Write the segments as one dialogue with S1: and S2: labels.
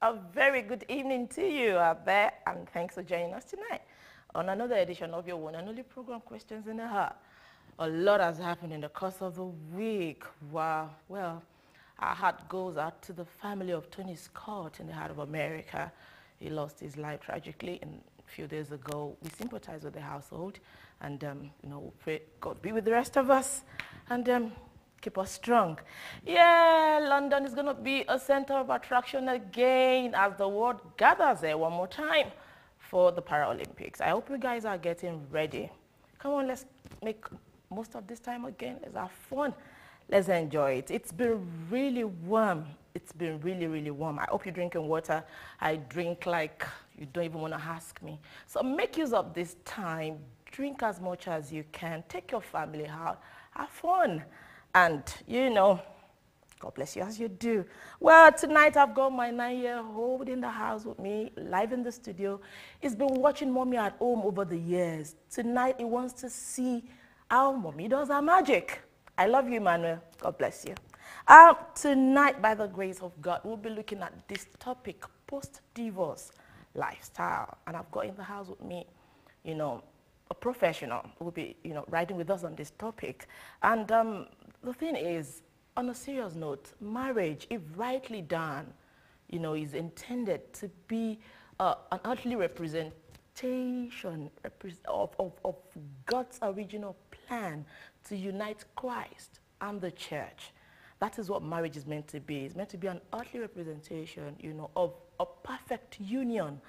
S1: A very good evening to you out there, and thanks for joining us tonight on another edition of your one and only program, Questions in the Heart. A lot has happened in the course of the week. Wow. Well, our heart goes out to the family of Tony Scott in the heart of America. He lost his life tragically a few days ago. We sympathize with the household, and we pray God be with the rest of us, and keep us strong. Yeah, London is going to be a center of attraction again as the world gathers there one more time for the Paralympics. I hope you guys are getting ready. Come on, let's make most of this time again. Let's have fun. Let's enjoy it. It's been really warm. It's been really, really warm. I hope you're drinking water. I drink like you don't even want to ask me. So make use of this time. Drink as much as you can. Take your family out. Have fun. And, God bless you as you do. Well, tonight I've got my 9-year-old in the house with me, live in the studio. He's been watching Mommy at home over the years. Tonight he wants to see how Mommy does her magic. I love you, Emmanuel. God bless you. Tonight, by the grace of God, we'll be looking at this topic, post-divorce lifestyle. And I've got in the house with me, a professional who will be, riding with us on this topic. And the thing is, on a serious note, marriage, if rightly done, is intended to be an earthly representation of God's original plan to unite Christ and the church. That is what marriage is meant to be. It's meant to be an earthly representation, of a perfect union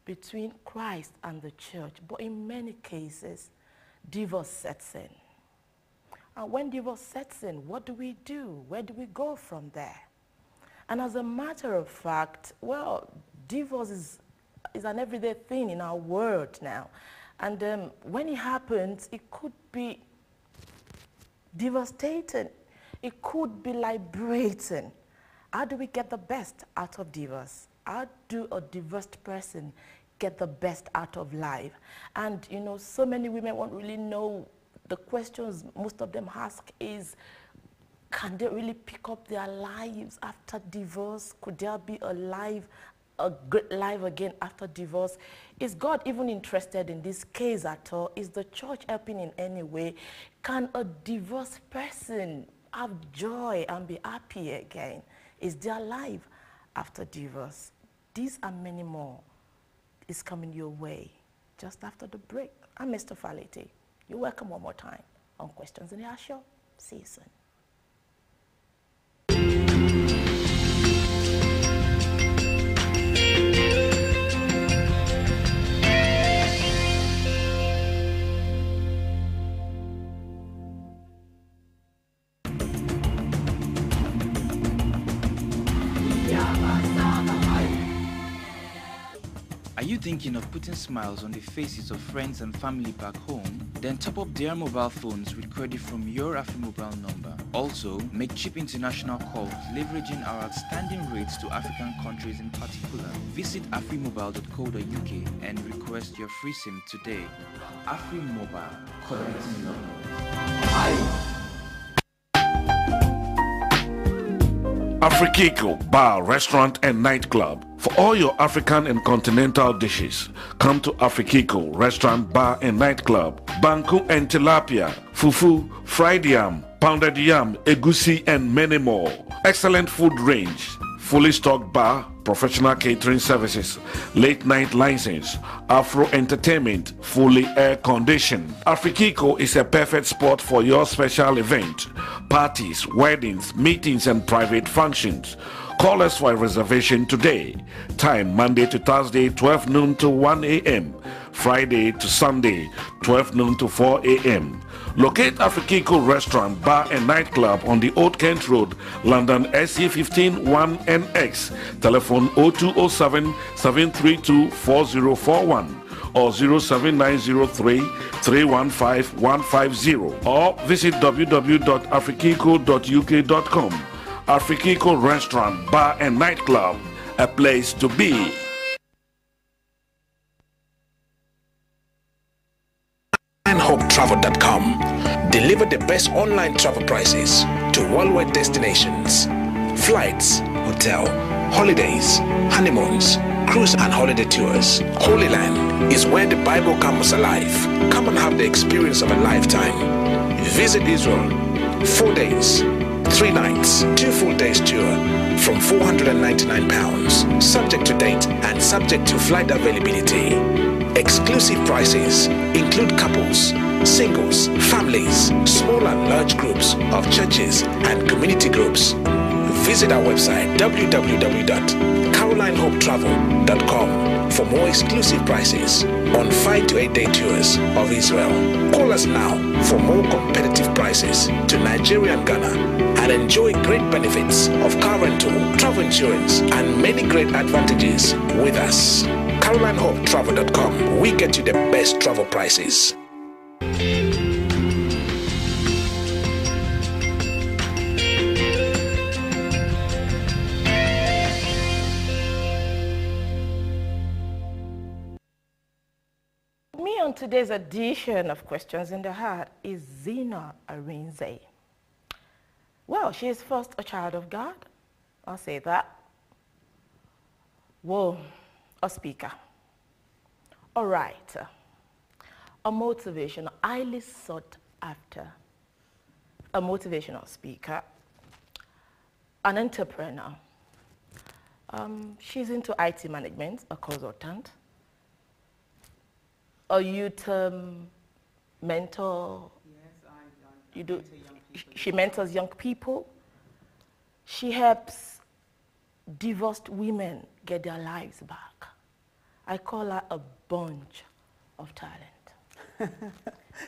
S1: between Christ and the church. But in many cases, divorce sets in. And when divorce sets in, what do we do? Where do we go from there? And as a matter of fact, well, divorce is an everyday thing in our world now. And when it happens, it could be devastating. It could be liberating. How do we get the best out of divorce? How do a divorced person get the best out of life? And, so many women won't really know. The questions most of them ask is, can they really pick up their lives after divorce? Could there be a good life again after divorce? Is God even interested in this case at all? Is the church helping in any way? Can a divorced person have joy and be happy again? Is there life after divorce? These and many more is coming your way just after the break. I'm Mr. Falete. You're welcome one more time on Questions in the Heart Show. See you soon.
S2: Are you thinking of putting smiles on the faces of friends and family back home? Then top up their mobile phones with credit from your AfriMobile number. Also, make cheap international calls leveraging our outstanding rates to African countries in particular. Visit afrimobile.co.uk and request your free SIM today. AfriMobile, connecting love.
S3: Afrikiko Bar, Restaurant and Nightclub. For all your African and continental dishes, come to Afrikiko Restaurant, Bar and Nightclub. Banku and tilapia, fufu, fried yam, pounded yam, egusi and many more. Excellent food range, fully stocked bar, professional catering services, late night license, Afro entertainment, fully air conditioned. Afrikiko is a perfect spot for your special event, parties, weddings, meetings and private functions. Call us for a reservation today. Time Monday to Thursday 12 noon to 1 a.m. Friday to Sunday 12 noon to 4 a.m. Locate Afrikiko Restaurant, Bar and Nightclub on the Old Kent Road, London SE15 1NX. Telephone 0207 732 4041 or 07903 315 150 or visit www.afrikiko.uk.com. Afrikiko Restaurant, Bar and Nightclub, a place to be.
S4: HopeTravel.com. Deliver the best online travel prices to worldwide destinations, flights, hotel, holidays, honeymoons, cruise and holiday tours. Holy Land is where the Bible comes alive. Come and have the experience of a lifetime. Visit Israel, 4 days, 3 nights, 2 full days tour from £499, subject to date and subject to flight availability. Exclusive prices include couples, singles, families, small and large groups of churches and community groups. Visit our website www.carolinehopetravel.com for more exclusive prices on 5 to 8 day tours of Israel. Call us now for more competitive prices to Nigeria and Ghana and enjoy great benefits of car rental, travel insurance and many great advantages with us. CarolineHopeTravel.com. We get you the best travel prices.
S1: Me on today's edition of Questions in the Heart is Zina Arinze. Well, she is first a child of God. I'll say that. Whoa, a speaker, a writer, a motivational, highly sought after, a motivational speaker, an entrepreneur. She's into IT management, a consultant, a youth mentor.
S5: Yes, I
S1: You do.
S5: mentor young people.
S1: She mentors young people. She helps divorced women get their lives back. I call her a bunch of talent.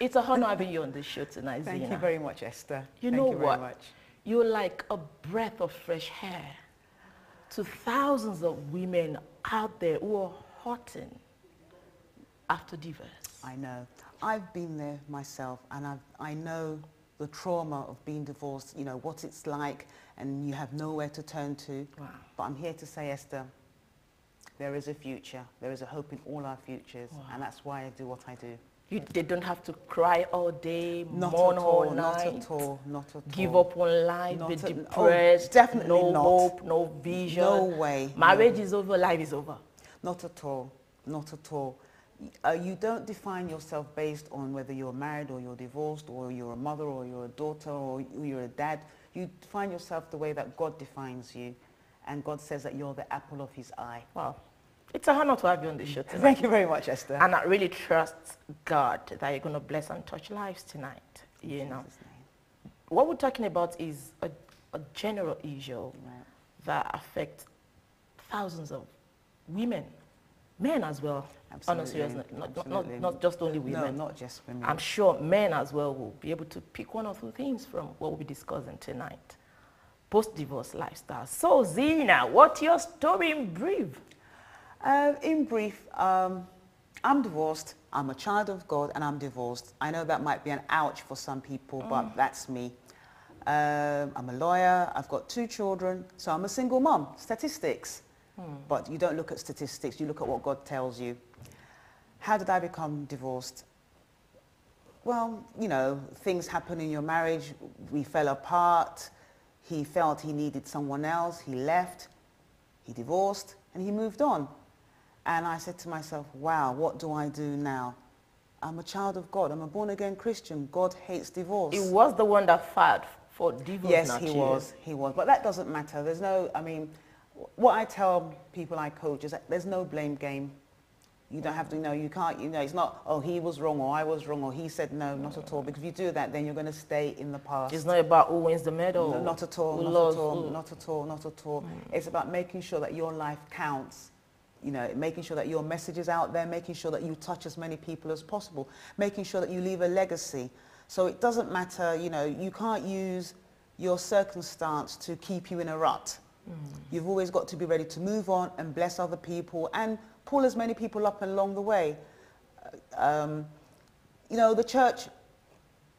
S1: It's a honor having you on the show tonight,
S5: Thank
S1: Zina.
S5: you very much, Esther.
S1: You
S5: Thank
S1: know
S5: you
S1: what?
S5: Very much.
S1: You're like a breath of fresh air to thousands of women out there who are hurting after divorce.
S5: I know. I've been there myself, and I know the trauma of being divorced, you know, what it's like, and you have nowhere to turn to.
S1: Wow.
S5: But I'm here to say, Esther, there is a future. There is a hope in all our futures,
S1: Wow.
S5: and that's why I do what I do.
S1: They don't have to cry all day,
S5: Not
S1: mourn
S5: at
S1: all
S5: all,
S1: night,
S5: not at all, not at all.
S1: give up on life,
S5: Not
S1: be
S5: at-
S1: depressed,
S5: definitely
S1: no
S5: not.
S1: hope, no vision.
S5: No way.
S1: Marriage is over, life is over.
S5: Not at all, not at all. You don't define yourself based on whether you're married or you're divorced or you're a mother or you're a daughter or you're a dad. You define yourself the way that God defines you, and God says that you're the apple of his eye.
S1: Wow. It's a honor to have you on the show tonight.
S5: Thank you very much, Esther.
S1: And I really trust God that you're going to bless and touch lives tonight. You know,
S5: Jesus' name.
S1: what we're talking about is a general issue
S5: Right.
S1: that affects thousands of women, men as well. On a serious note,
S5: Absolutely.
S1: not just only women.
S5: No, not just women.
S1: I'm sure men as well will be able to pick one or two things from what we'll be discussing tonight. Post-divorce lifestyle. So, Zina, what's your story in brief?
S5: In brief, I'm divorced. I'm a child of God, and I'm divorced. I know that might be an ouch for some people, but that's me. I'm a lawyer. I've got 2 children, so I'm a single mom. Statistics. But you don't look at statistics. You look at what God tells you. How did I become divorced? Well, you know, things happen in your marriage. We fell apart. He felt he needed someone else. He left. He divorced, and he moved on. And I said to myself, wow, what do I do now? I'm a child of God. I'm a born-again Christian. God hates divorce.
S1: It was the one that filed for divorce.
S5: Yes,
S1: not
S5: he
S1: you.
S5: was. He was. But that doesn't matter. There's no, I mean, what I tell people I coach is that there's no blame game. You don't have to, you can't, it's not, oh, he was wrong or I was wrong or he said no, not at all. Because if you do that, then you're going to stay in the past.
S1: It's not about who wins the medal.
S5: No, not at all,
S1: who
S5: not
S1: lost,
S5: at all,
S1: who-
S5: not at all, not at all. It's about making sure that your life counts. You know, making sure that your message is out there, making sure that you touch as many people as possible, making sure that you leave a legacy. So it doesn't matter, you can't use your circumstance to keep you in a rut. You've always got to be ready to move on and bless other people and pull as many people up along the way. The church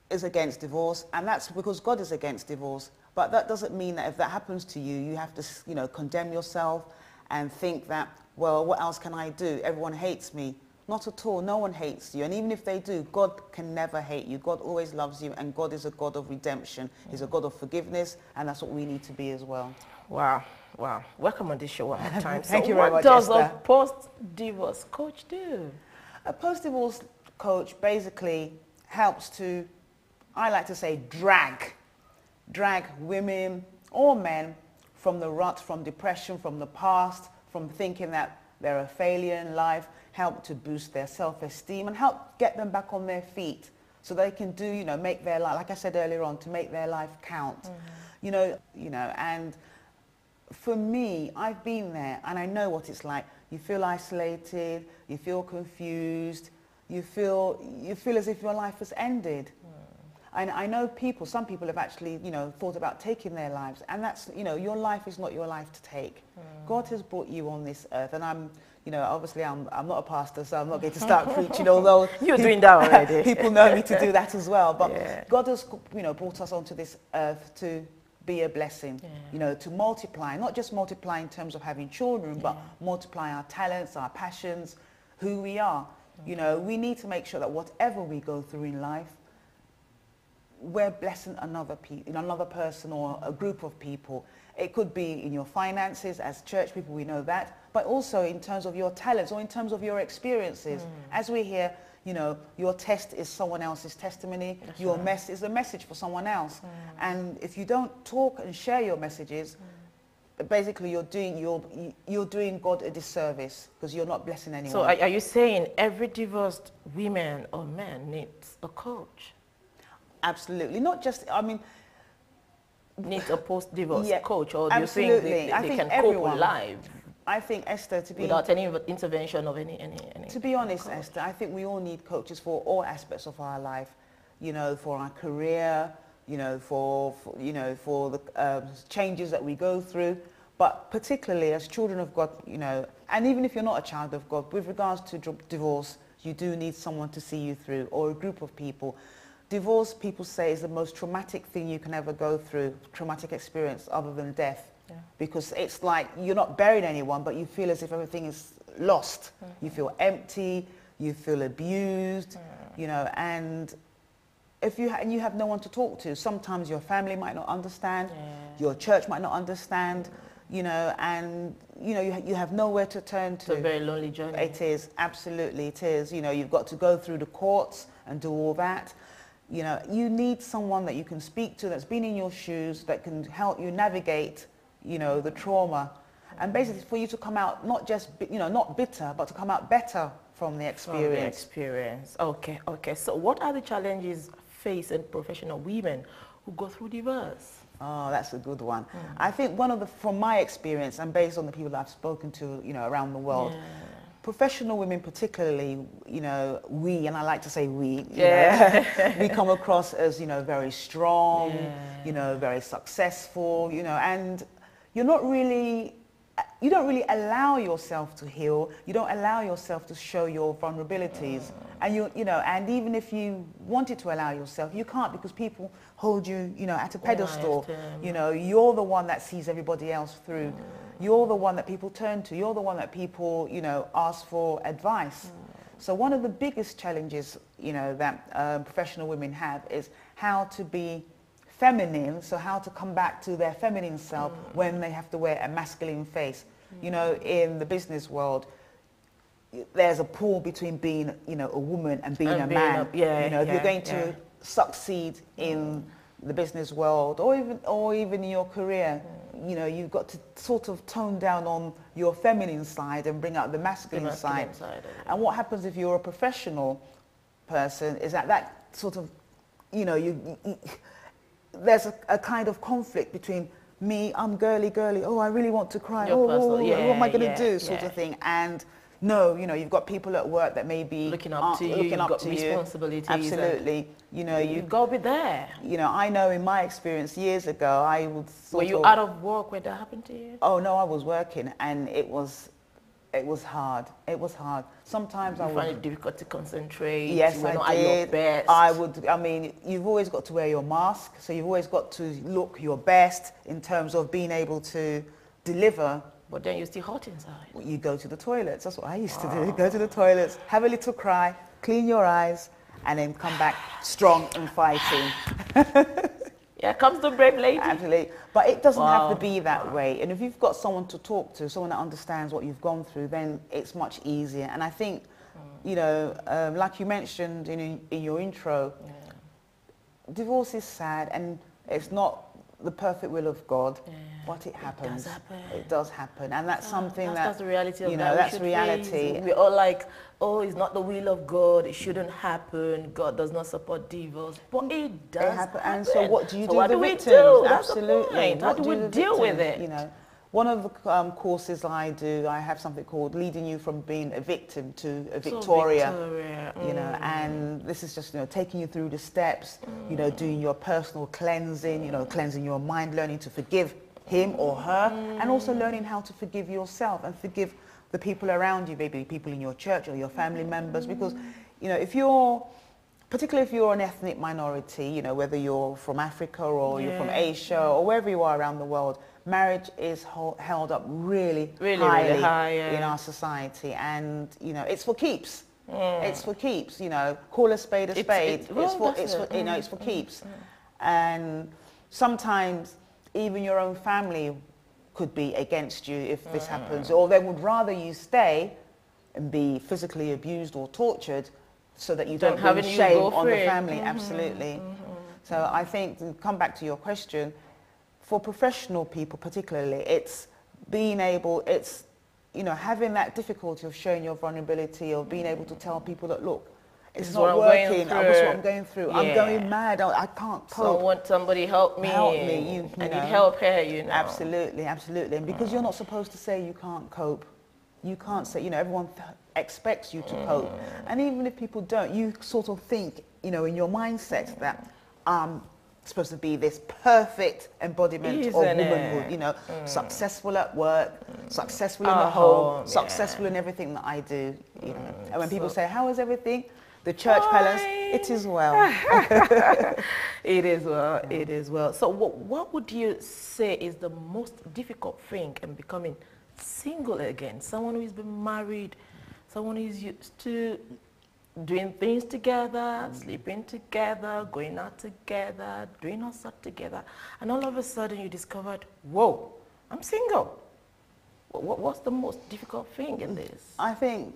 S5: is against divorce, and that's because God is against divorce. But that doesn't mean that if that happens to you, you have to, condemn yourself and think that, well, what else can I do? Everyone hates me. Not at all. No one hates you. And even if they do, God can never hate you. God always loves you, and God is a God of redemption. He's a God of forgiveness, and that's what we need to be as well.
S1: Wow. Wow. Welcome on this show one more time.
S5: Thank you very much,
S1: what does
S5: Esther.
S1: a post-divorce coach do?
S5: A post-divorce coach basically helps to, I like to say, drag women or men from the rut, from depression, from the past, from thinking that they're a failure in life, help to boost their self-esteem and help get them back on their feet so they can do, you know, make their life, like I said earlier on, to make their life count. You know, and for me, I've been there and I know what it's like. You feel isolated, you feel confused, you feel as if your life has ended. And I know some people have actually, you know, thought about taking their lives, and that's, you know, your life is not your life to take. God has brought you on this earth, and I'm, you know, obviously I'm not a pastor, so I'm not going to start preaching, although
S1: you're doing that already.
S5: People know me to do that as well. But
S1: yeah.
S5: God has, you know, brought us onto this earth to be a blessing, you know, to multiply, not just multiply in terms of having children, but multiply our talents, our passions, who we are. You know, we need to make sure that whatever we go through in life, we're blessing another person or a group of people. It could be in your finances, as church people, we know that, but also in terms of your talents or in terms of your experiences. As we hear, you know, your test is someone else's testimony. That's your mess is a message for someone else. And if you don't talk and share your messages, basically you're doing God a disservice because you're not blessing anyone.
S1: So are you saying every divorced woman or man needs a coach?
S5: Absolutely. Not just, I mean,
S1: needs a post-divorce coach, or do
S5: absolutely.
S1: you think they can cope with life?
S5: I think, Esther,
S1: without any intervention of any
S5: to be honest,
S1: coach.
S5: Esther, I think we all need coaches for all aspects of our life. You know, for our career, you know, for the changes that we go through, but particularly as children of God, you know, and even if you're not a child of God, with regards to divorce, you do need someone to see you through, or a group of people. Divorce, people say, is the most traumatic thing you can ever go through, traumatic experience other than death. Because it's like you're not burying anyone, but you feel as if everything is lost. You feel empty, you feel abused, you know, and if you have no one to talk to. Sometimes your family might not understand, your church might not understand, you know, and you know you have nowhere to turn to.
S1: It's a very lonely journey.
S5: It is, absolutely it is. You know, you've got to go through the courts and do all that. You know, you need someone that you can speak to that's been in your shoes, that can help you navigate, you know, the trauma, and basically for you to come out not just, you know, not bitter, but to come out better from the experience.
S1: Okay. So what are the challenges facing professional women who go through divorce?
S5: Oh, that's a good one. I think from my experience and based on the people that I've spoken to, you know, around the world, professional women particularly, you know, and I like to say we, you know, we come across as, you know, very strong, you know, very successful, you know, and you don't really allow yourself to heal. You don't allow yourself to show your vulnerabilities. And you know, and even if you wanted to allow yourself, you can't, because people hold you, you know, at a pedestal. You know, you're the one that sees everybody else through. You're the one that people turn to. You're the one that people, you know, ask for advice. So one of the biggest challenges, you know, that professional women have is how to be feminine, so how to come back to their feminine self when they have to wear a masculine face. You know, in the business world, there's a pull between being, you know, a woman and being a man. You know, if you're going to succeed in the business world, or even in your career, you know, you've got to sort of tone down on your feminine side and bring out the masculine side. And what happens if you're a professional person is that sort of, you know, there's a kind of conflict between me, I'm girly, oh, I really want to cry, what am I going to do, sort of thing. And no, you know, you've got people at work that may be
S1: looking up to you, you've got responsibilities.
S5: Absolutely. You know,
S1: you've got to be there.
S5: You know, I know in my experience years ago, I would
S1: Were you out of work when that happened to you?
S5: Oh, no, I was working, and it was hard. It was hard. Sometimes I would
S1: find it difficult to concentrate.
S5: Yes,
S1: you were not
S5: I did.
S1: At your best.
S5: I mean, you've always got to wear your mask, so you've always got to look your best in terms of being able to deliver
S1: But then you're still hot inside.
S5: You go to the toilets. That's what I used to do. Go to the toilets, have a little cry, clean your eyes, and then come back strong and fighting.
S1: Yeah, comes the brave lady.
S5: Absolutely. But it doesn't have to be that way. And if you've got someone to talk to, someone that understands what you've gone through, then it's much easier. And I think, you know, like you mentioned in your intro, divorce is sad and it's not the perfect will of God, but it happens.
S1: It does happen.
S5: It does happen. And that's something
S1: that's the reality of
S5: you
S1: that.
S5: know, that's
S1: should
S5: reality.
S1: face. We're all like, oh, it's not the will of God. It shouldn't happen. God does not support divorce. But it does happen.
S5: And so what do you do
S1: with
S5: the
S1: the
S5: victims?
S1: victims?
S5: Absolutely.
S1: How do we deal with it?
S5: You know, one of the courses I do, I have something called leading you from being a victim to a Victoria. You know, and this is just, you know, taking you through the steps, you know, doing your personal cleansing, you know, cleansing your mind, learning to forgive him or her, and also learning how to forgive yourself and forgive the people around you, maybe people in your church or your family members, because, you know, if you're, particularly if you're an ethnic minority, you know, whether you're from Africa or you're from Asia or wherever you are around the world, marriage is held up really high in our society, and, you know, it's for keeps. It's for keeps, you know, call a spade a spade. It's for keeps. And sometimes even your own family could be against you if this happens, or they would rather you stay and be physically abused or tortured so that you don't bring shame on the family. Absolutely. So I think, to come back to your question, for professional people particularly, it's being able, it's, you know, having that difficulty of showing your vulnerability, of being able to tell people that, look, it's not working, this is what I'm going through, I'm going mad, I can't cope.
S1: Somebody help me.
S5: Help me. You
S1: I
S5: know.
S1: need help here, you know.
S5: Absolutely, absolutely. And because you're not supposed to say you can't cope, you can't say, you know, everyone expects you to cope. And even if people don't, you sort of think, you know, in your mindset that I'm supposed to be this perfect embodiment of womanhood, you know, successful at work, successful in the home, successful in everything that I do, you know. And when people say, how is everything? The church palace, it is well.
S1: It is well, it is well. So what would you say is the most difficult thing in becoming single again? Someone who's been married, someone who's used to doing things together, sleeping together, going out together, doing all sorts together, and all of a sudden you discovered, whoa, I'm single. What's the most difficult thing in this?
S5: I think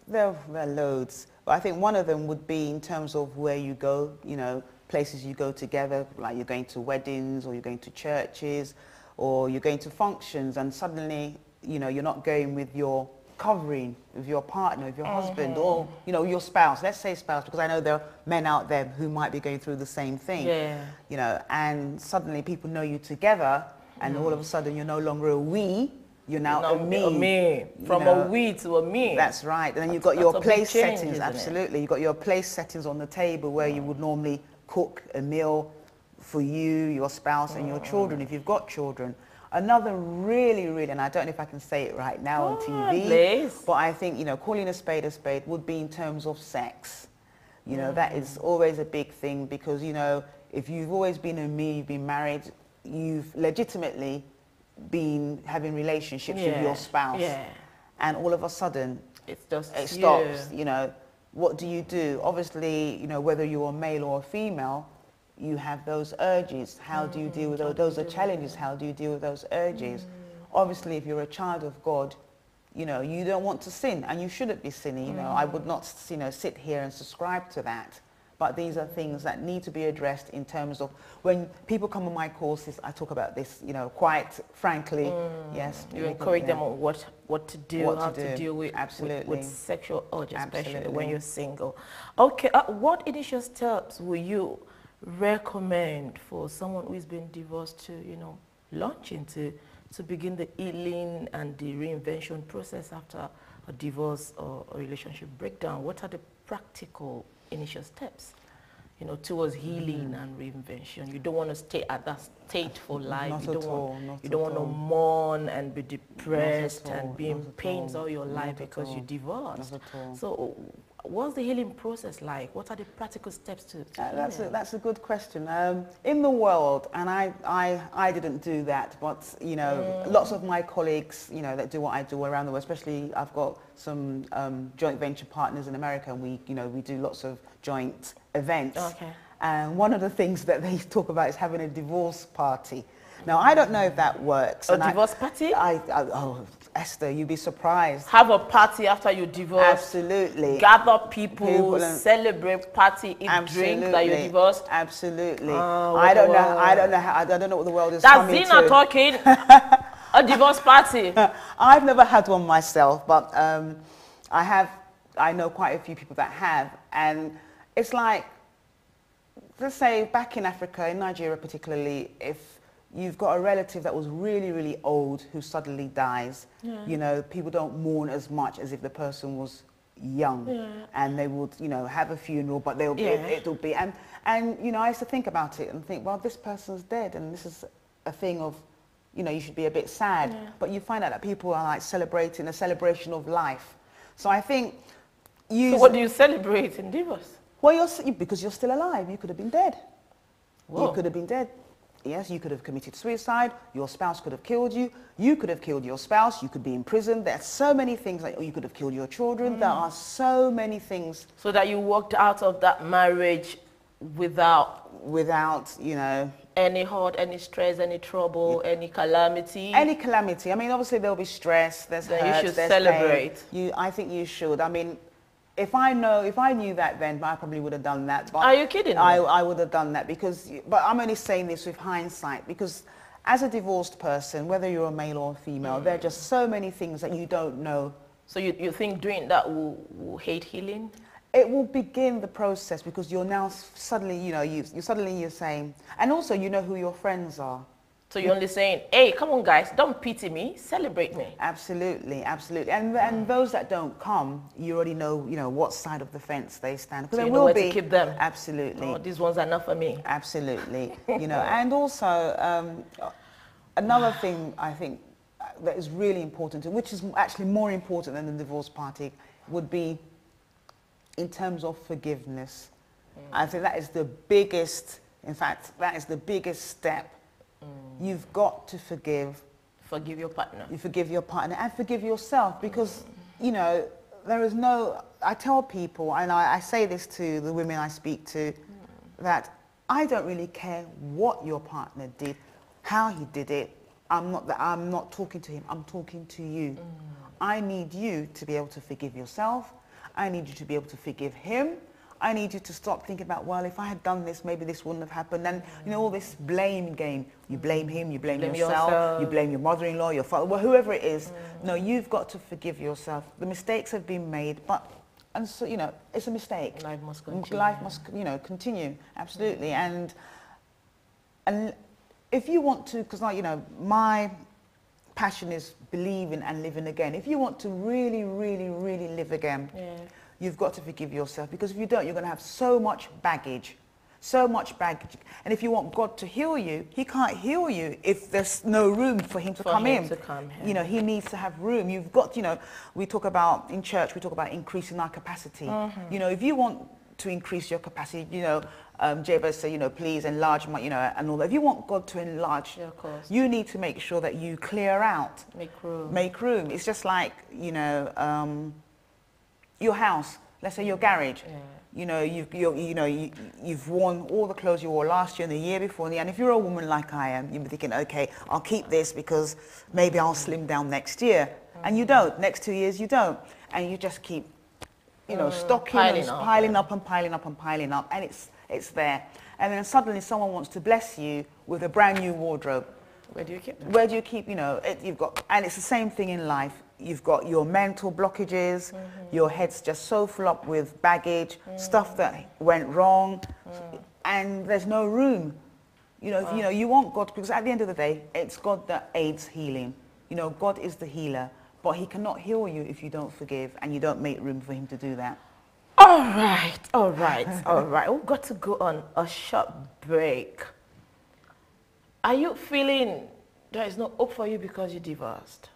S5: there are loads, but I think one of them would be in terms of where you go, you know, places you go together, like you're going to weddings or you're going to churches or you're going to functions, and suddenly, you know, you're not going with your covering, with your partner, with your husband, or, you know, your spouse. Let's say spouse, because I know there are men out there who might be going through the same thing. You know, and suddenly people know you together, and all of a sudden you're no longer a we, you're now a me.
S1: From a we to a me.
S5: That's right. And then you've got your place settings, absolutely. You've got your place settings on the table where you would normally cook a meal for you, your spouse, and your children, if you've got children. Another really, and I don't know if I can say it right now on TV, but I think, you know, calling a spade would be in terms of sex. You know, that is always a big thing, because, you know, if you've always been a me, you've been married, you've legitimately been having relationships with your spouse, and all of a sudden it stops. You know, what do you do? Obviously, you know, whether you're a male or a female, you have those urges. How do you deal with those? Those are challenges. How do you deal with those urges? Obviously, if you're a child of God, you know, you don't want to sin, and you shouldn't be sinning. You know, I would not, you know, sit here and subscribe to that. But these are things that need to be addressed in terms of, when people come on my courses, I talk about this, you know, quite frankly. Yes.
S1: You encourage them on what to do, how to deal with, with sexual urge, especially when you're single. Okay, what initial steps will you recommend for someone who's been divorced to, you know, launch into, to begin the healing and the reinvention process after a divorce or a relationship breakdown? What are the practical initial steps, you know, towards healing and reinvention? You don't want to stay at that state for life. You don't want to mourn and be depressed and be in pains all your life because you divorced. So what's the healing process like? What are the practical steps to
S5: That's a good question. In the world, and I didn't do that, but you know, lots of my colleagues, you know, that do what I do around the world, especially I've got some joint venture partners in America, and we do lots of joint events.
S1: Okay.
S5: And one of the things that they talk about is having a divorce party. Now, I don't know if that works.
S1: A divorce party?
S5: Oh, Esther, you'd be surprised.
S1: Have a party after you divorce.
S5: Absolutely.
S1: Gather people celebrate, party, eat, drink that you're divorced.
S5: Absolutely.
S1: Oh,
S5: I don't know what the world is
S1: That's
S5: coming
S1: Zina
S5: to.
S1: talking. A divorce party.
S5: I've never had one myself, but I know quite a few people that have, and it's like, let's say back in Africa, in Nigeria particularly, if you've got a relative that was really, really old who suddenly dies, you know, people don't mourn as much as if the person was young, and they would, you know, have a funeral, but it'll be, and you know, I used to think about it and think, well, this person's dead, and this is a thing of, you know, you should be a bit sad, but you find out that people are like celebrating a celebration of life. So I think
S1: so what do you celebrate in divorce?
S5: Well, because you're still alive. You could have been dead.
S1: Whoa.
S5: You could have been dead. Yes, you could have committed suicide. Your spouse could have killed you. You could have killed your spouse. You could be in prison. There's so many things. Like, you could have killed your children. There are so many things.
S1: So that you walked out of that marriage without,
S5: you know,
S1: any hurt, any stress, any trouble, any calamity.
S5: Any calamity. I mean, obviously there'll be stress. There's hurt.
S1: You should
S5: there's
S1: celebrate.
S5: Pain. I think you should. I mean, if I knew that then, I probably would have done that. But
S1: are you kidding me?
S5: I would have done that but I'm only saying this with hindsight, because as a divorced person, whether you're a male or a female, there are just so many things that you don't know.
S1: So you think doing that will hate healing?
S5: It will begin the process, because you're now suddenly, you know, you're saying, and also you know who your friends are.
S1: So you're only saying, hey, come on guys, don't pity me, celebrate me.
S5: Absolutely, absolutely. And those that don't come, you already know, you know, what side of the fence they stand.
S1: So you know where to keep them.
S5: Absolutely.
S1: Oh, these ones are not for me.
S5: Absolutely. You know, and also another thing I think that is really important, which is actually more important than the divorce party, would be in terms of forgiveness. I think that is the biggest, in fact, that is the biggest step. You've got to forgive.
S1: Forgive your partner.
S5: You forgive your partner and forgive yourself, because, you know, there is no, I tell people, and I say this to the women I speak to, that I don't really care what your partner did, how he did it. I'm not talking to him, I'm talking to you. I need you to be able to forgive yourself. I need you to be able to forgive him. I need you to stop thinking about, well, if I had done this, maybe this wouldn't have happened. And, you know, all this blame game. You blame him, you blame yourself, you blame your mother-in-law, your father, well, whoever it is. No, you've got to forgive yourself. The mistakes have been made, and so, you know, it's a mistake.
S1: Life must continue.
S5: Life must, you know, continue, absolutely. And if you want to, because, you know, my passion is believing and living again. If you want to really, really, really live again, you've got to forgive yourself, because if you don't, you're going to have so much baggage. And if you want God to heal you, he can't heal you if there's no room for him to come in. You know, he needs to have room. You've got, you know, in church, we talk about increasing our capacity. You know, if you want to increase your capacity, you know, Jabez said, you know, please enlarge my, you know, and all that. If you want God to enlarge, you need to make sure that you clear out. Make room. It's just like, you know, your house, let's say your garage. You know, you've worn all the clothes you wore last year and the year before, and if you're a woman like I am, you'll be thinking, okay, I'll keep this because maybe I'll slim down next year. And you don't. Next 2 years, you don't. And you just keep, you know, stocking and piling up and piling up and piling up, and it's there. And then suddenly someone wants to bless you with a brand new wardrobe.
S1: Where do you keep them?
S5: Where do you keep, you know, and it's the same thing in life. You've got your mental blockages, your head's just so full up with baggage, stuff that went wrong, and there's no room. You know, you want God, because at the end of the day, it's God that aids healing. You know, God is the healer, but he cannot heal you if you don't forgive and you don't make room for him to do that.
S1: All right. We've got to go on a short break. Are you feeling there is no hope for you because you're divorced?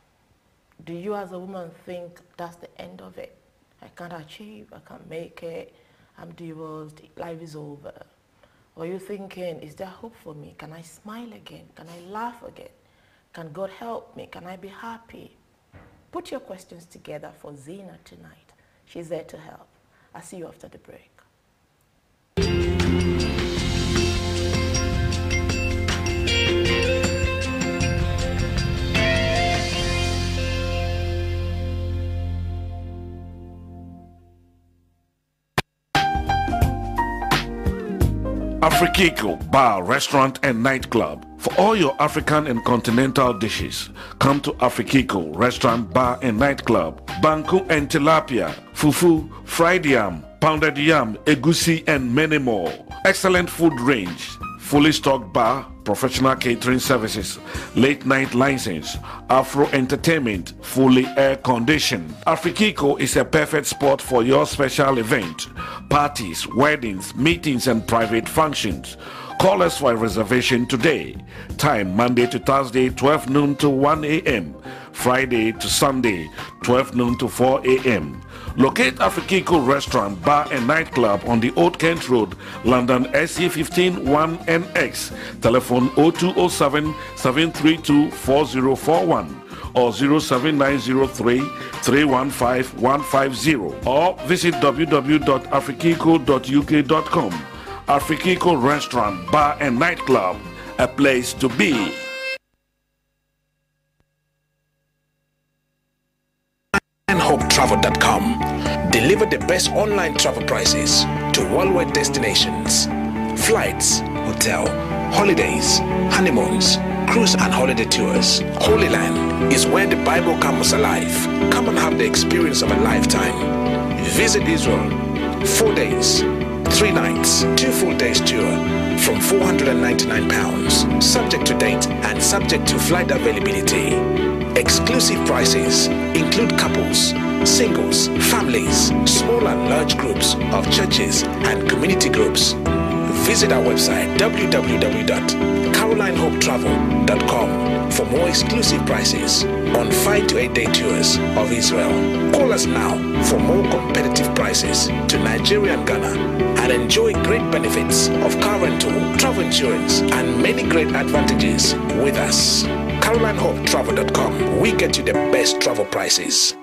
S1: Do you as a woman think that's the end of it? I can't achieve, I can't make it, I'm divorced, life is over. Or you're thinking, is there hope for me? Can I smile again? Can I laugh again? Can God help me? Can I be happy? Put your questions together for Zena tonight. She's there to help. I'll see you after the break.
S3: Afrikiko Bar, Restaurant and Nightclub. For all your African and continental dishes, come to Afrikiko Restaurant, Bar and Nightclub. Banku and tilapia, fufu, fried yam, pounded yam, egusi and many more. Excellent food range, fully stocked bar, professional catering services, late night license, Afro entertainment, fully air conditioned. Afrikiko is a perfect spot for your special event, parties, weddings, meetings and private functions. Call us for a reservation today. Time Monday to Thursday 12 noon to 1 a.m. Friday to Sunday 12 noon to 4 a.m. Locate Afrikiko Restaurant, Bar and Nightclub on the Old Kent Road, London SE15 1NX. Telephone 0207 732 4041 or 07903 315 150 or visit www.afrikiko.uk.com. Afrikiko Restaurant, Bar and Nightclub, a place to be.
S4: HopeTravel.com. Deliver the best online travel prices to worldwide destinations, flights, hotel, holidays, honeymoons, cruise and holiday tours. Holy Land is where the Bible comes alive. Come and have the experience of a lifetime. Visit Israel, 4 days, 3 nights, 2 full days tour from £499, subject to date and subject to flight availability. Exclusive prices include couples, singles, families, small and large groups of churches and community groups. Visit our website www.carolinehopetravel.com for more exclusive prices on 5 to 8 day tours of Israel. Call us now for more competitive prices to Nigeria and Ghana and enjoy great benefits of car rental, travel insurance and many great advantages with us. CarolineHopeTravel.com. We get you the best travel prices.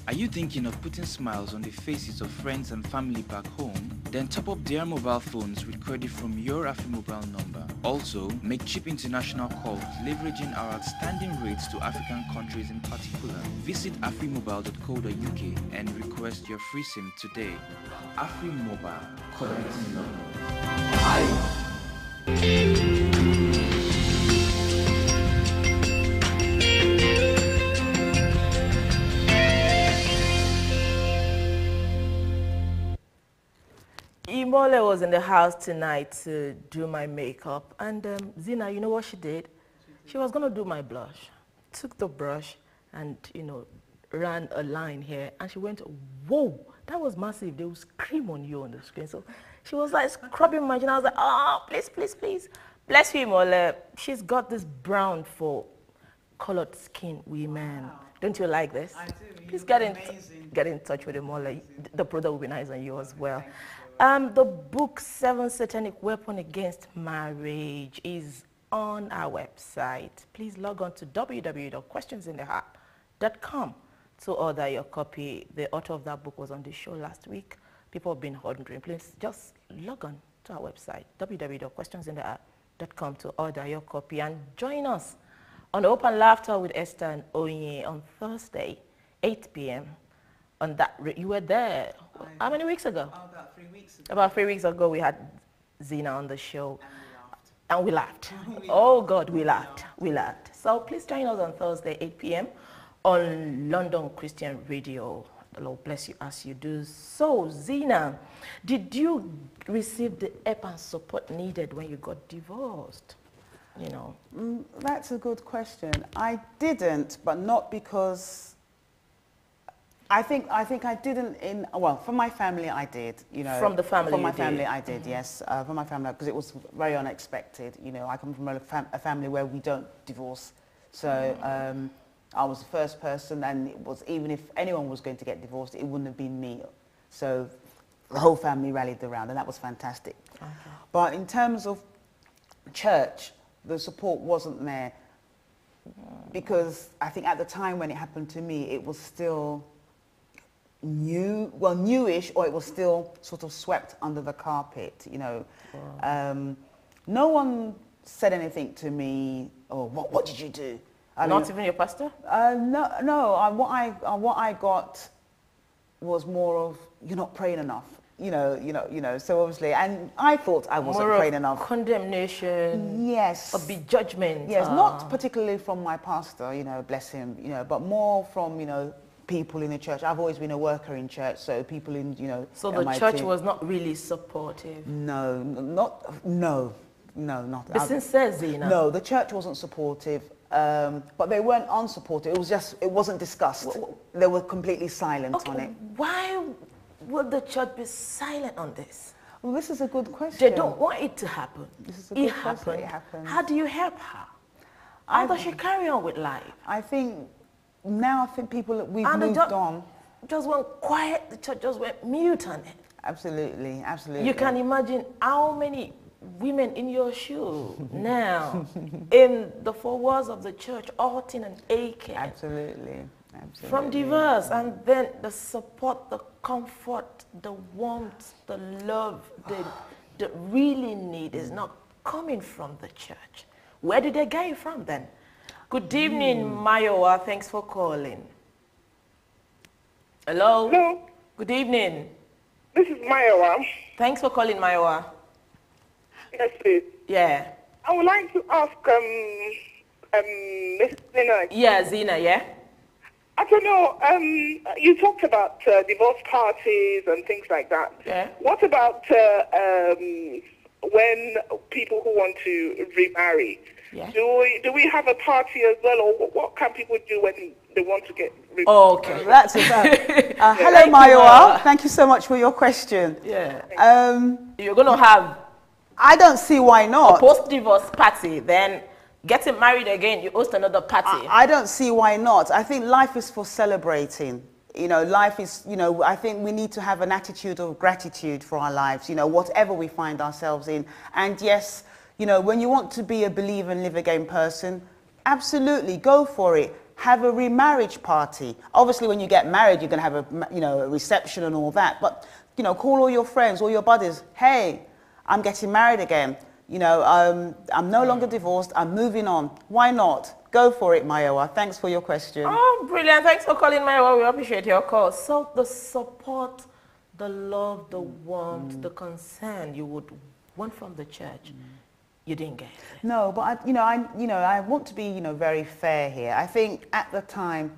S2: Are you thinking of putting smiles on the faces of friends and family back home? Then top up their mobile phones with credit from your AfriMobile number. Also, make cheap international calls leveraging our outstanding rates to African countries in particular. Visit afrimobile.co.uk and request your free SIM today. AfriMobile, connecting love.
S1: Imole was in the house tonight to do my makeup, and Zena, you know what she did? She was going to do my blush. Took the brush and, you know, ran a line here, and she went, whoa, that was massive. They would scream on you on the screen. So she was like scrubbing my chin. I was like, oh, please, please, please. Bless you, Imole. She's got this brown for colored skin women. Wow. Don't you like this?
S5: I do.
S1: Please get in touch with Imole. The product will be nice on you as well. The book 7 Satanic Weapons Against Marriage is on our website. Please log on to www.questionsintheheart.com to order your copy. The author of that book was on the show last week. People have been wondering. Please just log on to our website, www.questionsintheheart.com to order your copy and join us on Open Laughter with Esther and Onye on Thursday, 8 p.m. On that, you were there. How many weeks ago?
S5: Oh, about 3 weeks ago.
S1: About 3 weeks ago, we had Zena on the show. And we laughed. Oh, God, we laughed. We laughed. So please join us on Thursday, 8 p.m. on London Christian Radio. The Lord bless you as you do. So, Zena, did you receive the help and support needed when you got divorced? You know.
S5: That's a good question. I didn't, but not because I think I didn't well, for my family I did, you know.
S1: From the family
S5: From my
S1: you
S5: family
S1: did.
S5: I did, yes. From my family, because it was very unexpected, you know. I come from a family where we don't divorce. So I was the first person, and it was, even if anyone was going to get divorced, it wouldn't have been me. So the whole family rallied around, and that was fantastic. Okay. But in terms of church, the support wasn't there, because I think at the time when it happened to me, it was still newish, or it was still sort of swept under the carpet, you know. Wow. No one said anything to me, or what did you do?
S1: Not even your pastor?
S5: No. What I got was more of, you're not praying enough. You know. So obviously, and I thought I wasn't praying enough.
S1: Condemnation.
S5: Yes.
S1: Or be judgment.
S5: Yes, not particularly from my pastor, you know, bless him, you know, but more from, you know, people in the church. I've always been a worker in church, so people in, you know.
S1: So the church was not really supportive.
S5: No, not.
S1: Be sincere, Zina.
S5: No, the church wasn't supportive. But they weren't unsupportive. It wasn't discussed. They were completely silent on it.
S1: Why would the church be silent on this?
S5: Well, this is a good question.
S1: They don't want it to happen.
S5: This is a good question. It happened.
S1: How do you help her? How does she carry on with life?
S5: I think people, we've moved on.
S1: Just went quiet. The church just went mute on it.
S5: Absolutely.
S1: You can imagine how many women in your shoe now in the four walls of the church, hurting and aching.
S5: Absolutely.
S1: From divorce, and then the support, the comfort, the warmth, the love they really need is not coming from the church. Where did they get it from then? Good evening, Mayowa. Thanks for calling. Hello?
S6: Hello.
S1: Good evening.
S6: This is Mayowa.
S1: Thanks for calling, Mayowa.
S6: Yes, please.
S1: Yeah.
S6: I would like to ask Miss Zina.
S1: Yeah, Zina, yeah?
S6: I don't know, you talked about divorce parties and things like that.
S1: Yeah.
S6: What about when people who want to remarry?
S1: Yeah.
S6: Do we have a party as well, or what can people do when they want to get remarried?
S1: Oh, okay.
S5: That's it. Hello, Mayowa. Thank you so much for your question.
S1: Yeah.
S5: You're going to have... I don't see why not.
S1: A post-divorce party, then getting married again, you host another party.
S5: I don't see why not. I think life is for celebrating. You know, life is, you know, I think we need to have an attitude of gratitude for our lives, you know, whatever we find ourselves in. And yes, you know, when you want to be a believer and live again person, absolutely, go for it. Have a remarriage party. Obviously, when you get married, you're going to have a, you know, a reception and all that. But, you know, call all your friends, all your buddies. Hey, I'm getting married again. You know, I'm no longer divorced. I'm moving on. Why not? Go for it, Mayowa. Thanks for your question.
S1: Oh, brilliant. Thanks for calling, Mayowa. We appreciate your call. So the support, the love, the warmth, the concern you would want from the church, you didn't get it.
S5: No, but I want to be, you know, very fair here. I think at the time,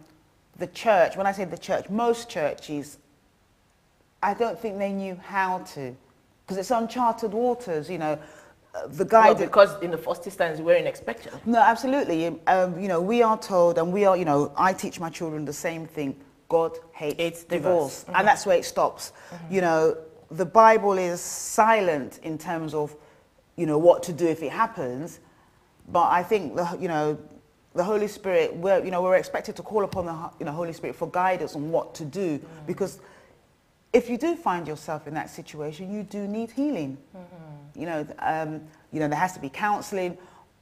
S5: the church, when I say the church, most churches, I don't think they knew how to, because it's uncharted waters, you know. The guide,
S1: well, because in the first instance, we weren't expecting.
S5: No, absolutely. You know, we are told, and we are, you know, I teach my children the same thing. God hates divorce. And that's where it stops. You know, the Bible is silent in terms of, you know, what to do if it happens. But I think, you know, the Holy Spirit, we're expected to call upon the Holy Spirit for guidance on what to do. Because if you do find yourself in that situation, you do need healing. You know, there has to be counselling.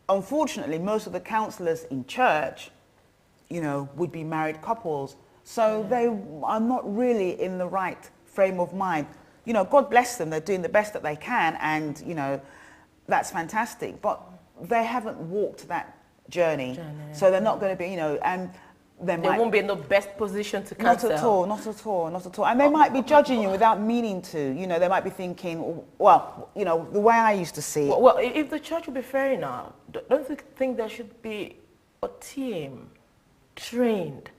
S5: Unfortunately, most of the counsellors in church, you know, would be married couples. So they are not really in the right frame of mind. You know, God bless them. They're doing the best that they can. And, you know, that's fantastic. But they haven't walked that journey. So they're not going to be, you know, and they
S1: won't be in the best position to counsel.
S5: Not at all, not at all, not at all. And they might be judging you without meaning to. You know, they might be thinking, well, you know, the way I used to see it.
S1: Well, if the church would be fair enough, don't you think there should be a team trained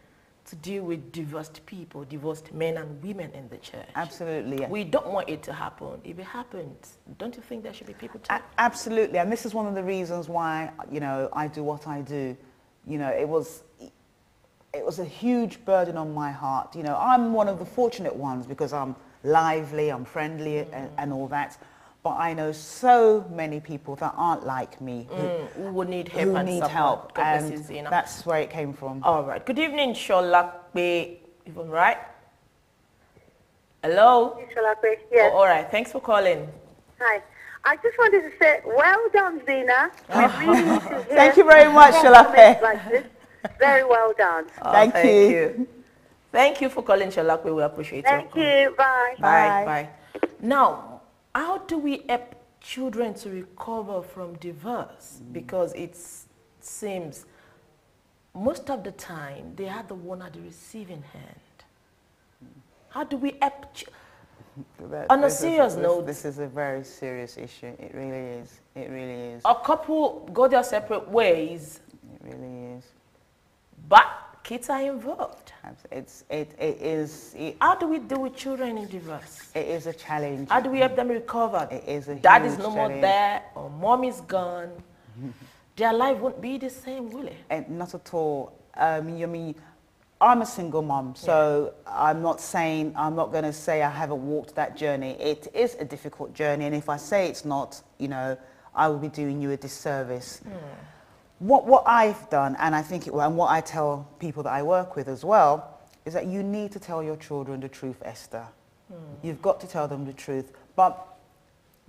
S1: to deal with divorced people, divorced men and women in the church?
S5: Absolutely. Yeah.
S1: We don't want it to happen. If it happens, don't you think there should be people too?
S5: Absolutely. And this is one of the reasons why, you know, I do what I do. You know, it was a huge burden on my heart. You know, I'm one of the fortunate ones because I'm lively, I'm friendly, and all that. But I know so many people that aren't like me
S1: who would need help and support.
S5: Help,
S1: God bless you,
S5: and
S1: Zena.
S5: that's where it came from.
S1: All right. Good evening, Sholakbe. If I'm right. Hello.
S7: Sholakbe, yes.
S1: Oh, all right. Thanks for calling.
S7: Hi. I just wanted to say, well done, Zena. We really need to hear
S5: Thank you very much,
S7: compliments like this. Very well done.
S1: Oh,
S5: Thank you.
S1: Thank you for calling, Sholakbe. We appreciate it.
S7: Thank you. Bye.
S1: Bye. Bye. Now, how do we help children to recover from divorce? Because it seems most of the time they are the one at the receiving hand. How do we help? On a serious note,
S5: this is a very serious issue. It really is. It really is.
S1: A couple go their separate ways.
S5: It really is.
S1: But kids are involved.
S5: It is.
S1: How do we deal with children in divorce?
S5: It is a challenge.
S1: How do we help them recover?
S5: It is a
S1: Dad
S5: huge
S1: is no
S5: challenge.
S1: more there, or mom is gone. Their life won't be the same, will it?
S5: And not at all. I'm a single mom, so I'm not going to say I haven't walked that journey. It is a difficult journey, and if I say it's not, you know, I will be doing you a disservice. What I've done, and I think and what I tell people that I work with as well, is that you need to tell your children the truth, Esther. You've got to tell them the truth, but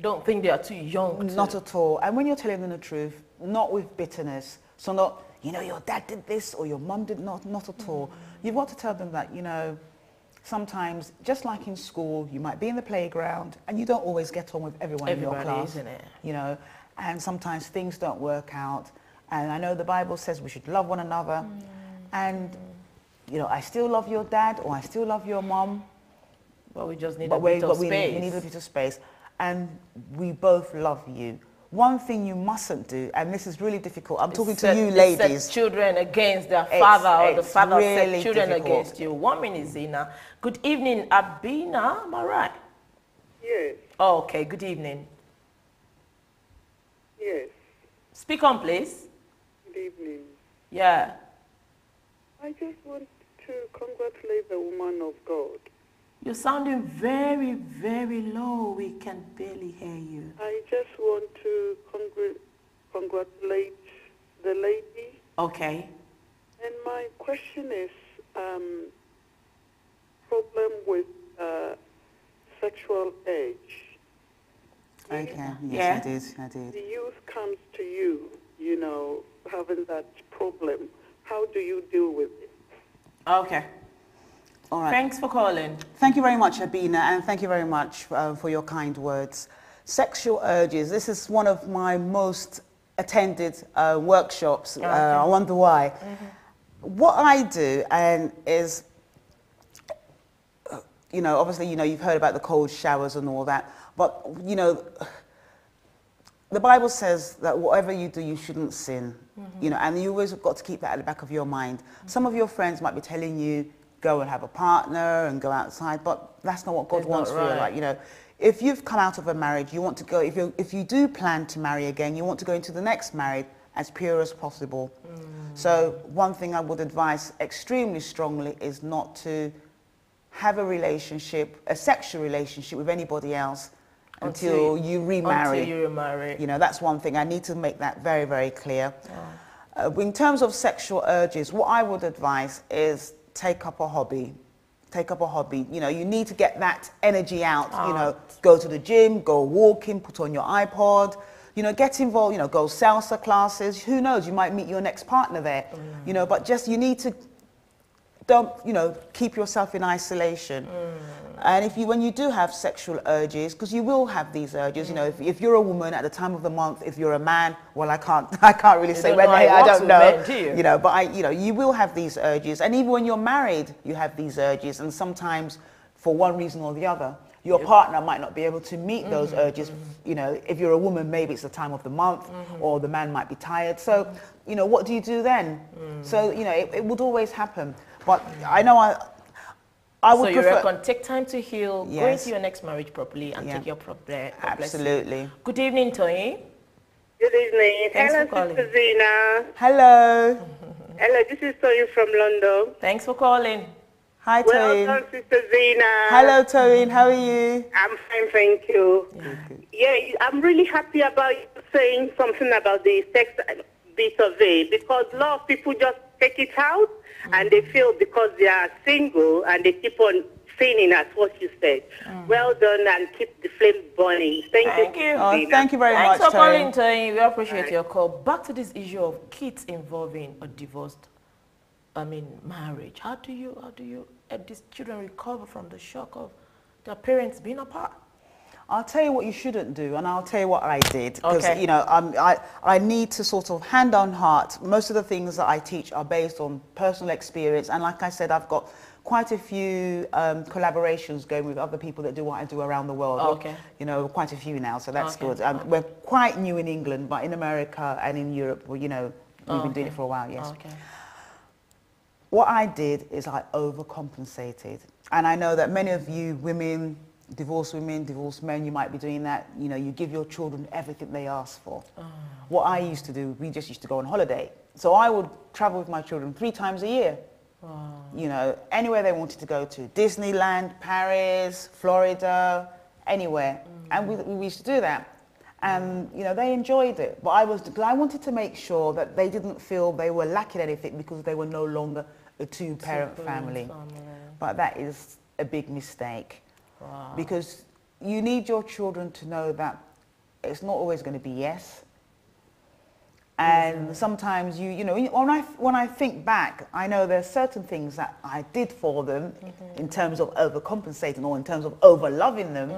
S1: don't think they are too young.
S5: Not at all. And when you're telling them the truth, not with bitterness, so not, you know, your dad did this or your mum did not at all. You've got to tell them that, you know, sometimes, just like in school, you might be in the playground and you don't always get on with everyone in your class.
S1: Isn't it?
S5: You know, and sometimes things don't work out. And I know the Bible says we should love one another. And, you know, I still love your dad or I still love your mom.
S1: But we just need a bit of space.
S5: We need a bit of space. And we both love you. One thing you mustn't do, and this is really difficult, I'm talking to you ladies.
S1: Set children against their father, or the father
S5: really
S1: set children
S5: difficult.
S1: against you. 1 minute, Zena. Good evening, Abina. Am I right?
S6: Yes,
S1: Oh, okay, good evening.
S6: yes.
S1: Speak on, please.
S6: Good evening.
S1: Yeah.
S6: I just want to congratulate the woman of God.
S1: You're sounding very, very low. We can barely hear you.
S6: I just want to congratulate the lady.
S1: Okay.
S6: And my question is, problem with sexual urge.
S5: Okay,
S1: Yeah.
S5: yes, I did.
S6: The youth comes to you, you know, having that problem. How do you deal with it?
S1: Okay.
S5: All right.
S1: Thanks for calling.
S5: Thank you very much, Abina, and thank you very much for your kind words. Sexual urges, this is one of my most attended workshops.
S1: Okay.
S5: I wonder why. What I do is, you know, obviously, you know, you've heard about the cold showers and all that, but, you know, the Bible says that whatever you do, you shouldn't sin, you know, and you always got to keep that at the back of your mind. Some of your friends might be telling you, go and have a partner and go outside, but that's not what God wants for you. Like, you know, if you've come out of a marriage, you want to go, if you do plan to marry again, you want to go into the next marriage as pure as possible. So one thing I would advise extremely strongly is not to have a relationship, a sexual relationship with anybody else until you remarry.
S1: Until you remarry.
S5: You know, that's one thing. I need to make that very, very clear. In terms of sexual urges, what I would advise is take up a hobby. Take up a hobby. You know, you need to get that energy out. You know, go to the gym, go walking, put on your iPod. You know, get involved. You know, go salsa classes. Who knows? You might meet your next partner there. You know, but just you need to keep yourself in isolation. And when you do have sexual urges, because you will have these urges, you know, if you're a woman at the time of the month, if you're a man, well, I can't really say when. I don't know. You know, but you will have these urges, and even when you're married, you have these urges, and sometimes, for one reason or the other, your partner might not be able to meet those urges. You know, if you're a woman, maybe it's the time of the month, or the man might be tired. So, you know, what do you do then? So, you know, it would always happen. But I know I would prefer...
S1: So you reckon take time to heal, go into your next marriage properly, and take your problem.
S5: Absolutely.
S1: Good evening, Tony.
S7: Good evening.
S1: Thanks
S7: Hello,
S1: for calling.
S7: Sister Zena.
S5: Hello.
S7: Hello, this is Tony from London.
S1: Thanks for calling.
S5: Hi,
S7: Well
S5: Toyin.
S7: done, Sister Zena.
S5: Hello, Toyin. How are you?
S7: I'm fine, thank you. Yeah, I'm really happy about you saying something about the sex bit of it, because a lot of people just take it out and they feel because they are single and they keep on sinning, as what you said. Well done, and keep the flame burning. Thank you.
S5: Oh, thank you very
S1: Thanks
S5: much,
S1: for calling,
S5: Toyin.
S1: Tony. We appreciate your call. Back to this issue of kids involving a divorced, marriage. How do you help these children recover from the shock of their parents being apart?
S5: I'll tell you what you shouldn't do, and I'll tell you what I did. Because,
S1: Okay.
S5: you know, I need to sort of hand on heart. Most of the things that I teach are based on personal experience. And like I said, I've got quite a few collaborations going with other people that do what I do around the world.
S1: Okay.
S5: You know, quite a few now, so that's
S1: Okay.
S5: good. We're quite new in England, but in America and in Europe, well, you know, we've been doing it for a while, yes.
S1: Okay.
S5: What I did is I overcompensated. And I know that many of you women, divorced men, you might be doing that. You know, you give your children everything they ask for. What I used to do, we just used to go on holiday. So I would travel with my children 3 times a year. You know, anywhere they wanted to go to. Disneyland, Paris, Florida, anywhere. And we used to do that. And, you know, they enjoyed it. But I wanted to make sure that they didn't feel they were lacking anything because they were no longer a two-parent family. But that is a big mistake. Because you need your children to know that it's not always going to be yes. And sometimes you know, when I think back, I know there's certain things that I did for them in terms of overcompensating or in terms of over-loving them.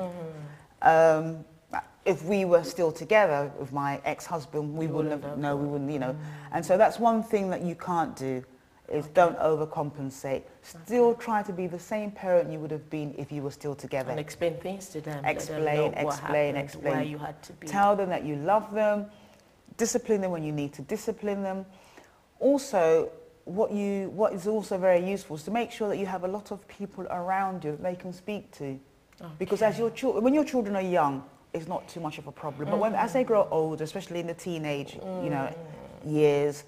S5: If we were still together with my ex-husband, we wouldn't have, no, we wouldn't, you know. And so that's one thing that you can't do, is don't overcompensate. Still try to be the same parent you would have been if you were still together.
S1: And explain things to them.
S5: Explain.
S1: Why you had to be.
S5: Tell them that you love them. Discipline them when you need to discipline them. Also, what is also very useful is to make sure that you have a lot of people around you that they can speak to. Because when your children are young, it's not too much of a problem. But as they grow older, especially in the teenage, you know, years,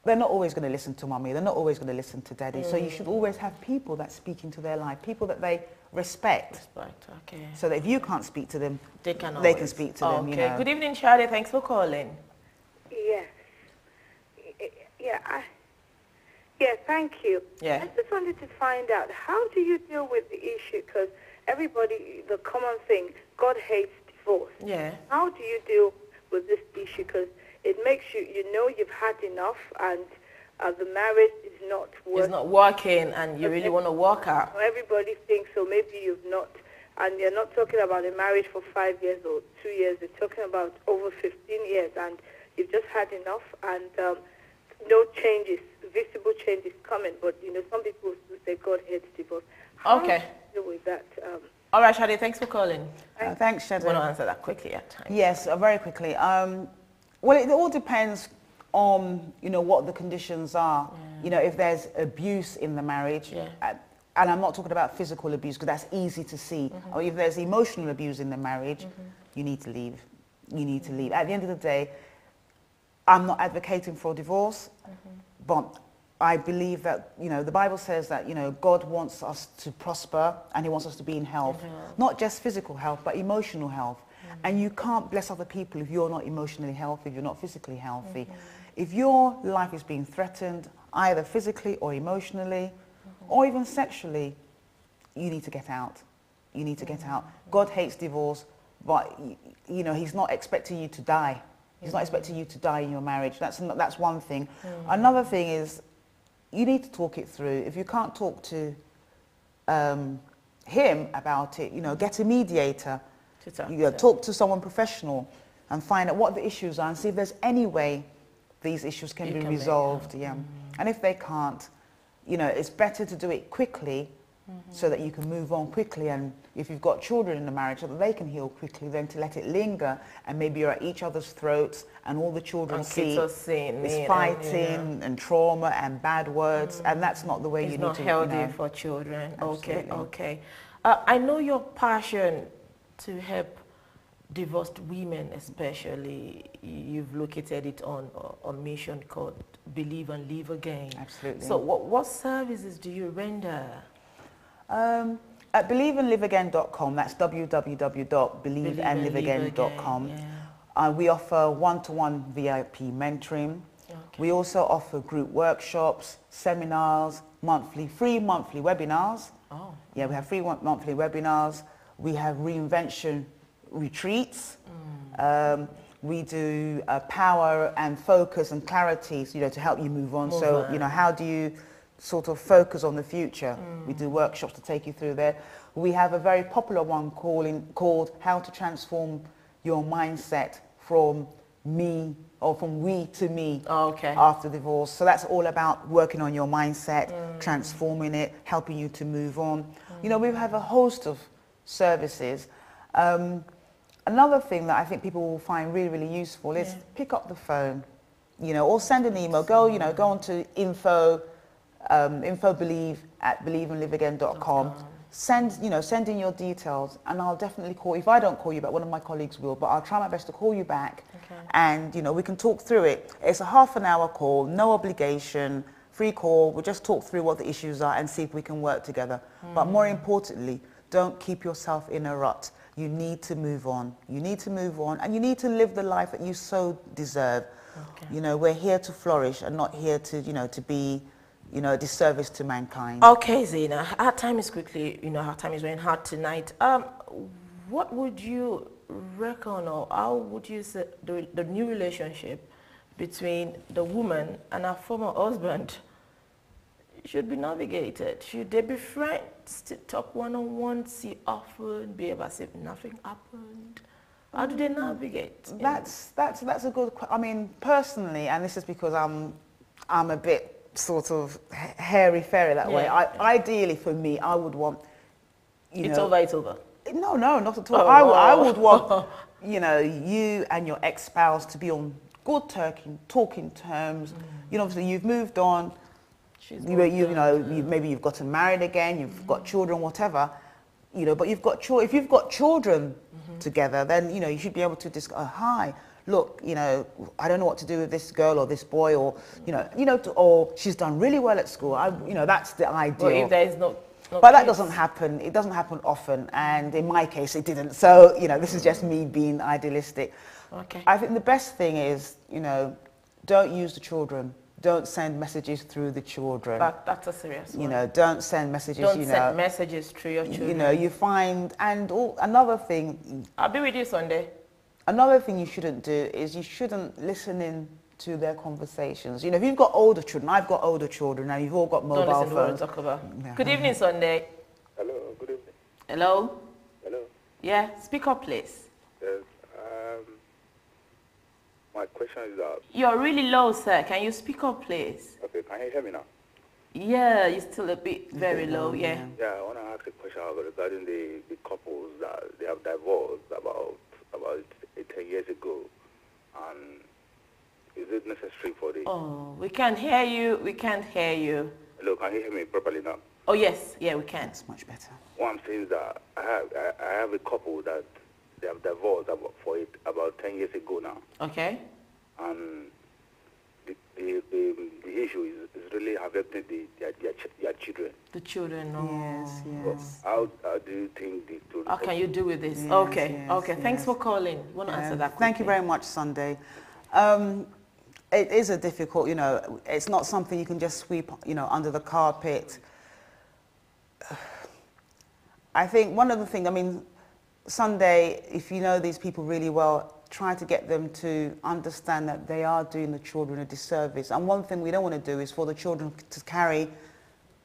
S5: they're not always going to listen to mommy. They're not always going to listen to daddy. So you should always have people that speak into their life, people that they respect.
S1: Okay.
S5: So that if you can't speak to them,
S1: they can
S5: speak to them. You know.
S1: Good evening, Shadi. Thanks for calling.
S7: Yes. Yeah, thank you.
S1: Yeah.
S7: I just wanted to find out, how do you deal with the issue? Because everybody, the common thing, God hates divorce.
S1: Yeah.
S7: How do you deal with this issue? Because it makes you know you've had enough, and the marriage is not working.
S1: It's not working, and you really want to work out.
S7: Everybody thinks so. Maybe you've not, and you're not talking about a marriage for 5 years or 2 years. They're talking about over 15 years, and you've just had enough, and no changes, visible changes coming. But you know, some people will say God hates divorce. How do you deal with that?
S1: All right, Shadi, thanks for calling.
S5: Thanks, Shadi.
S1: I want to answer that quickly at times.
S5: Yes, very quickly. Well, it all depends on, you know, what the conditions are. You know, if there's abuse in the marriage, and I'm not talking about physical abuse because that's easy to see, or if there's emotional abuse in the marriage, you need to leave. You need to leave. At the end of the day, I'm not advocating for divorce, but I believe that, you know, the Bible says that, you know, God wants us to prosper and he wants us to be in health. Not just physical health, but emotional health. And you can't bless other people if you're not emotionally healthy, if you're not physically healthy. If your life is being threatened, either physically or emotionally, or even sexually, you need to get out. You need to get out. God hates divorce, but, you know, he's not expecting you to die. He's not expecting you to die in your marriage. That's one thing. Another thing is, you need to talk it through. If you can't talk to him about it, you know, get a mediator. Talk to someone professional and find out what the issues are and see if there's any way these issues can be resolved. And if they can't, you know, it's better to do it quickly so that you can move on quickly, and if you've got children in the marriage, so that they can heal quickly, than to let it linger and maybe you're at each other's throats and all the children see is fighting and trauma and bad words, and that's not the way you need to.
S1: It's not healthy for children. Okay. I know your passion to help divorced women, especially. You've located it on a mission called Believe and Live Again.
S5: Absolutely.
S1: So what services do you render?
S5: At believeandliveagain.com, that's www.believeandliveagain.com.
S1: Yeah.
S5: We offer one-to-one VIP mentoring.
S1: Okay.
S5: We also offer group workshops, seminars, free monthly webinars.
S1: Oh.
S5: Yeah, we have free monthly webinars. We have reinvention retreats. We do power and focus and clarity, to help you move on. How do you sort of focus on the future? We do workshops to take you through there. We have a very popular one called How to Transform Your Mindset from Me or from We to Me after divorce. So that's all about working on your mindset, transforming it, helping you to move on. We have a host of services. Another thing that I think people will find really, really useful is pick up the phone, or send an email. Go on to infobelieve@believeandliveagain.com. Send in your details, and I'll definitely call. If I don't call you back, one of my colleagues will, but I'll try my best to call you back.
S1: Okay.
S5: And we can talk through it. It's a half-an-hour call, no obligation, free call. We'll just talk through what the issues are and see if we can work together. But more importantly, don't keep yourself in a rut. You need to move on. You need to move on, and you need to live the life that you so deserve. Okay. We're here to flourish and not here to, to be, a disservice to mankind.
S1: Okay, Zena, our time is our time is running hard tonight. What would you reckon, or how would you say the new relationship between the woman and her former husband should be navigated? Should they be friends, to talk one-on-one, see often, behave as if nothing happened? How do they navigate?
S5: That's a good question. I mean, personally, and this is because I'm a bit sort of hairy-fairy that way. Ideally, for me, I would want,
S1: It's over.
S5: No, not at all. I would want, you and your ex-spouse to be on good talking terms. Obviously, you've moved on. Maybe you've gotten married again, you've got children, whatever, but if you've got children together, then, you should be able to just go, hi, look, I don't know what to do with this girl or this boy, or, or she's done really well at school. That's the ideal.
S1: Well, if there is no
S5: but that doesn't happen. It doesn't happen often, and in my case, it didn't. So, this is just me being idealistic.
S1: Okay.
S5: I think the best thing is, don't use the children. Don't send messages through the children.
S1: That's a serious one.
S5: Don't send messages,
S1: Don't send messages through your children.
S5: You find, another thing.
S1: I'll be with you Sunday.
S5: Another thing you shouldn't do is you shouldn't listen in to their conversations. If you've got older children, I've got older children, and you've all got mobile phones.
S1: Don't listen to what we talk about. Yeah. Good evening, Sunday.
S8: Hello, good evening.
S1: Hello?
S8: Hello.
S1: Yeah, speak up, please.
S8: Yes, my question is that...
S1: You're really low, sir. Can you speak up, please?
S8: Okay, can you hear me now?
S1: Yeah, you're still a bit very low, yeah.
S8: Yeah, I want to ask a question regarding the couples that they have divorced about 10 years ago. And is it necessary for the...
S1: Oh, we can't hear you. We can't hear you.
S8: Hello, can you hear me properly now?
S1: Oh, yes. Yeah, we can.
S5: That's much better.
S8: What I'm saying is that I have a couple that they have divorced about 10 years ago now.
S1: Okay.
S8: And the issue is really affecting their children.
S1: The children, no.
S5: Yes.
S8: So how do you think the children...
S1: How can you do with this?
S5: Yes,
S1: okay.
S5: yes,
S1: Okay.
S5: yes.
S1: Thanks for calling. Want to answer that quickly?
S5: Thank you very much, Sunday. It is a difficult, it's not something you can just sweep, under the carpet. I think one of the things, Sunday, if you know these people really well, try to get them to understand that they are doing the children a disservice. And one thing we don't want to do is for the children to carry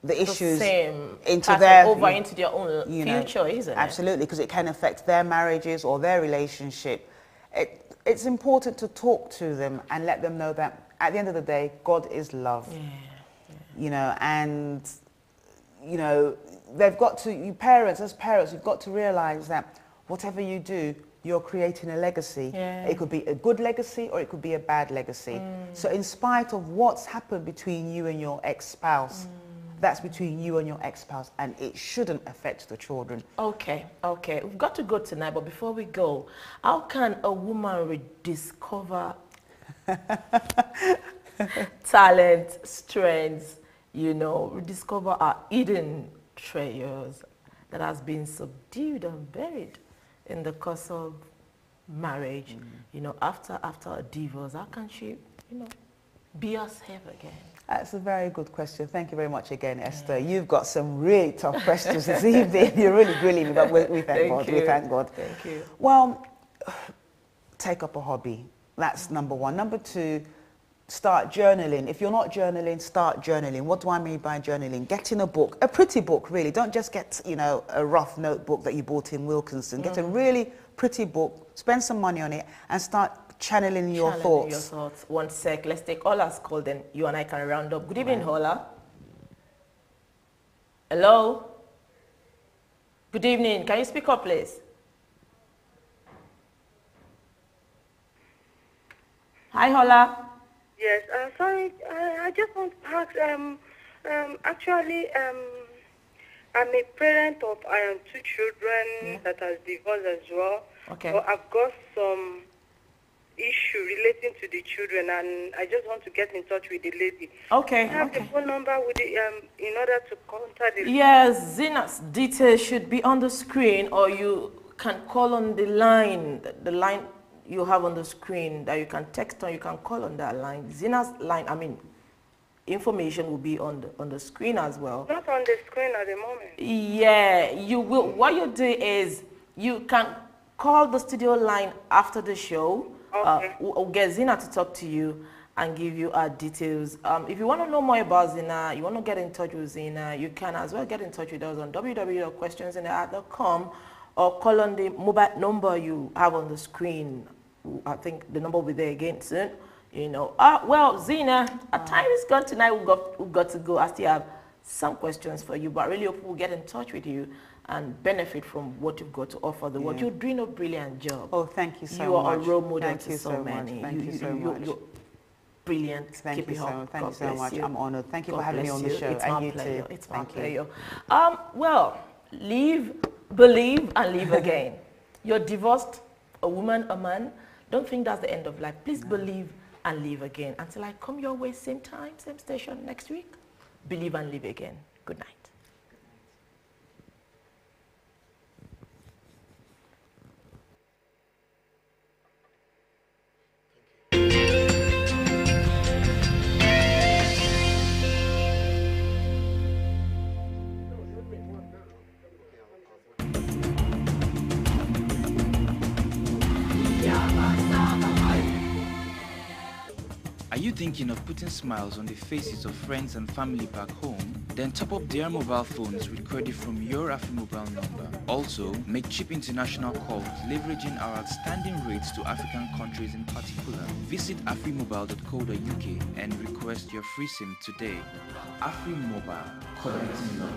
S5: the issues into their
S1: own future, isn't it?
S5: Absolutely, because it can affect their marriages or their relationship. It's important to talk to them and let them know that at the end of the day, God is love. Yeah. And they've got to, as parents, you've got to realize that whatever you do, you're creating a legacy. Yeah. It could be a good legacy or it could be a bad legacy. So in spite of what's happened between you and your ex-spouse, that's between you and your ex-spouse, and it shouldn't affect the children.
S1: Okay. We've got to go tonight, but before we go, how can a woman rediscover talents, strengths, you know, rediscover our hidden treasures that has been subdued and buried in the course of marriage. You know, after a divorce, how can she, you know, be herself again?
S5: That's a very good question. Thank you very much again, Esther. You've got some really tough questions this evening. You're really grilling me, but we thank God. We thank God.
S1: Thank you.
S5: Well, take up a hobby. That's number one. Number two, start journaling. If you're not journaling, start journaling. What do I mean by journaling? Getting a book, a pretty book, really. Don't just get, you know, a rough notebook that you bought in Wilkinson. Get a really pretty book, spend some money on it, and start channeling your thoughts.
S1: One sec. Let's take Ola's call, then you and I can round up. Good evening, Ola. Hello? Good evening. Can you speak up, please? Hi, Ola.
S9: Yes, sorry, I just want to ask, actually, I'm a parent of 2 children that has divorced as well.
S1: Okay.
S9: But I've got some issue relating to the children, and I just want to get in touch with the lady.
S1: Okay.
S9: I have the phone number with the, in order to contact the...
S1: Yes, Zina's details should be on the screen, or you can call on the line you have on the screen that you can text on. You can call on that line. Zina's line, I mean, information will be on the screen as well.
S9: Not on the screen at the moment.
S1: Yeah, you will. What you do is you can call the studio line after the show.
S9: Okay.
S1: We'll get Zina to talk to you and give you our details. If you want to know more about Zina, you want to get in touch with Zina, you can as well get in touch with us on www.questionsintheart.com, or call on the mobile number you have on the screen. I think the number will be there again soon. You know. Well, Zina, our time is gone tonight. We've got to go. I still have some questions for you, but I really hope we'll get in touch with you and benefit from what you've got to offer the world. You're doing a brilliant job.
S5: Oh, thank you so much.
S1: You are a role model to
S5: so
S1: many.
S5: Thank you so much.
S1: You're brilliant.
S5: Thank
S1: Keep
S5: you
S1: it
S5: so
S1: up.
S5: much. Thank
S1: God
S5: you so
S1: bless
S5: much.
S1: you.
S5: I'm honored. Thank you
S1: God
S5: for having me
S1: bless
S5: on the
S1: you.
S5: show.
S1: It's
S5: and
S1: my
S5: you
S1: pleasure.
S5: too.
S1: It's my
S5: Thank
S1: pleasure.
S5: you.
S1: Well, live, believe, and live again. You're divorced, a woman, a man. Don't think that's the end of life. Please believe and live again. Until I come your way, same time, same station next week. Believe and live again. Good night.
S2: Are you thinking of putting smiles on the faces of friends and family back home? Then top up their mobile phones with credit from your AfriMobile number. Also, make cheap international calls leveraging our outstanding rates to African countries in particular. Visit afrimobile.co.uk and request your free SIM today. AfriMobile, connecting love.